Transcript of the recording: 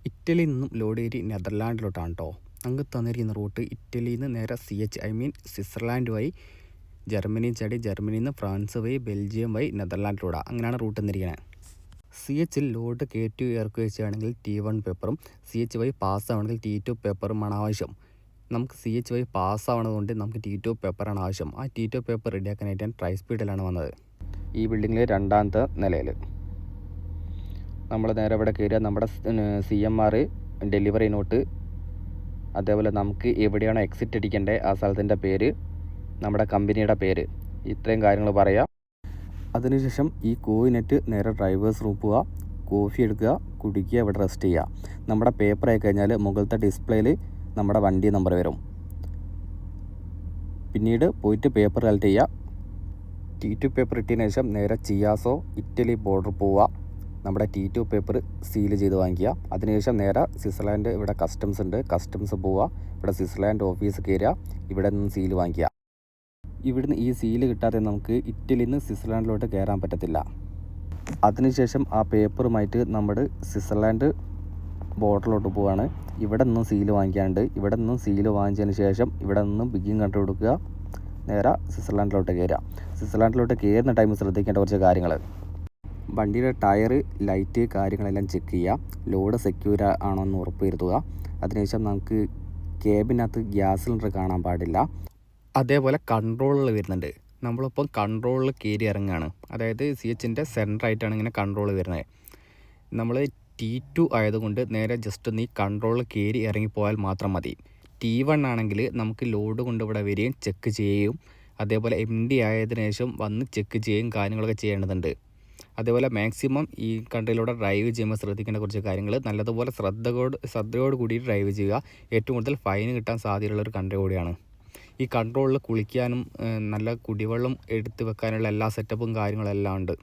ഇറ്റലിയിൽ നിന്നും ലോഡ് കയറി നെതർലാൻഡിലോട്ടാണ് കേട്ടോ. നമുക്ക് തന്നിരിക്കുന്ന റൂട്ട് ഇറ്റലിയിൽ നിന്ന് നേരെ സ്വിറ്റ്സർലാൻഡ് വഴി ജർമ്മനി ചാടി ജർമ്മനിയിൽ നിന്ന് ഫ്രാൻസ് വഴി ബെൽജിയം വഴി നെതർലാൻഡിലൂടെ അങ്ങനെയാണ് റൂട്ട് തന്നിരിക്കുന്നത്. CHൽ ലോഡ് കയറ്റി ഇറക്കി വെച്ചാണെങ്കിൽ T1 പേപ്പറും CH വഴി പാസ്സാവണമെങ്കിൽ T2 പേപ്പറുമാണ് ആവശ്യം. നമുക്ക് CH വഴി പാസ്സാവണതുകൊണ്ട് നമുക്ക് T2 പേപ്പറാണ് ആവശ്യം. ആ T2 പേപ്പർ റെഡിയാക്കാനായിട്ട് ഞാൻ ട്രൈ സ്പീഡിലാണ് വന്നത്. ഈ ബിൽഡിങ്ങിൽ രണ്ടാമത്തെ നിലയിൽ നമ്മൾ നേരെ ഇവിടെ കയറിയാൽ നമ്മുടെ CMR ഡെലിവറി നോട്ട്, അതേപോലെ നമുക്ക് എവിടെയാണോ എക്സിറ്റ് അടിക്കേണ്ടത് ആ സ്ഥലത്തിൻ്റെ പേര്, നമ്മുടെ കമ്പനിയുടെ പേര്, ഇത്രയും കാര്യങ്ങൾ പറയാം. അതിനുശേഷം ഈ കോയിനെറ്റ് നേരെ ഡ്രൈവേഴ്സ് റൂം പോവുക, കോഫി എടുക്കുക, കുടിക്കുക, ഇവിടെ റെസ്റ്റ് ചെയ്യുക. നമ്മുടെ പേപ്പർ ആയി കഴിഞ്ഞാൽ മുകളിലത്തെ ഡിസ്പ്ലേയിൽ നമ്മുടെ വണ്ടി നമ്പർ വരും. പിന്നീട് പോയിട്ട് പേപ്പർ കളക്ട് ചെയ്യുക. T2 പേപ്പർ ഇട്ടതിന് ശേഷം നേരെ ചിയാസോ ഇറ്റലി ബോർഡർ പോവുക, നമ്മുടെ T2 പേപ്പർ സീൽ ചെയ്ത് വാങ്ങിക്കുക. അതിനുശേഷം നേരെ സ്വിറ്റ്സർലാൻഡ് ഇവിടെ കസ്റ്റംസ് ഉണ്ട്, കസ്റ്റംസ് പോവുക, ഇവിടെ സ്വിറ്റ്സർലാൻഡ് ഓഫീസ് കയറുക, ഇവിടെ നിന്ന് സീൽ വാങ്ങിക്കുക. ഇവിടുന്ന് ഈ സീല് കിട്ടാതെ നമുക്ക് ഇറ്റലിയിൽ നിന്ന് സ്വിറ്റ്സർലാൻഡിലോട്ട് കയറാൻ പറ്റത്തില്ല. അതിനുശേഷം ആ പേപ്പറുമായിട്ട് നമ്മൾ സ്വിറ്റ്സർലാൻഡ് ബോർഡറിലോട്ട് പോവുകയാണ്. ഇവിടെ നിന്നും സീല് വാങ്ങിക്കാനുണ്ട്. ഇവിടെ നിന്നും സീല് വാങ്ങിച്ചതിന് ശേഷം ഇവിടെ നിന്നും ബിഗിങ് കണ്ടു കൊടുക്കുക, നേരെ സ്വിറ്റ്സർലാൻഡിലോട്ട് കയറുക. സ്വിറ്റ്സർലാൻഡിലോട്ട് കയറുന്ന ടൈം ശ്രദ്ധിക്കേണ്ട കുറച്ച് കാര്യങ്ങൾ: വണ്ടിയുടെ ടയർ, ലൈറ്റ്, കാര്യങ്ങളെല്ലാം ചെക്ക് ചെയ്യുക. ലോഡ് സെക്യൂർ ആണോ എന്ന് ഉറപ്പ് വരുത്തുക. അതിനുശേഷം നമുക്ക് ക്യാബിനകത്ത് ഗ്യാസ് സിലിണ്ടർ കാണാൻ പാടില്ല. അതേപോലെ കൺട്രോളുകൾ വരുന്നുണ്ട്. നമ്മളിപ്പം കൺട്രോളിൽ കയറി ഇറങ്ങുകയാണ്. അതായത് CHൻ്റെ സെൻറ്ററായിട്ടാണ് ഇങ്ങനെ കൺട്രോൾ വരുന്നത്. നമ്മൾ T2 ആയതുകൊണ്ട് നേരെ ജസ്റ്റ് ഒന്ന് ഈ കൺട്രോളിൽ കയറി ഇറങ്ങിപ്പോയാൽ മാത്രം മതി. T1 ആണെങ്കിൽ നമുക്ക് ലോഡ് കൊണ്ട് ഇവിടെ വരികയും ചെക്ക് ചെയ്യുകയും അതേപോലെ MD ആയതിനു ശേഷം വന്ന് ചെക്ക് ചെയ്യുകയും കാര്യങ്ങളൊക്കെ ചെയ്യേണ്ടതുണ്ട്. അതേപോലെ മാക്സിമം ഈ കൺട്രിയിലൂടെ ഡ്രൈവ് ചെയ്യുമ്പോൾ ശ്രദ്ധിക്കേണ്ട കുറച്ച് കാര്യങ്ങൾ: നല്ലതുപോലെ ശ്രദ്ധയോട് കൂടി ഡ്രൈവ് ചെയ്യുക. ഏറ്റവും കൂടുതൽ ഫൈൻ കിട്ടാൻ സാധ്യതയുള്ളൊരു കൺട്രി കൂടിയാണ്. ഈ കൺട്രോളിൽ കുളിക്കാനും നല്ല കുടിവെള്ളം എടുത്ത് വെക്കാനുള്ള എല്ലാ സെറ്റപ്പും കാര്യങ്ങളെല്ലാം ഉണ്ട്.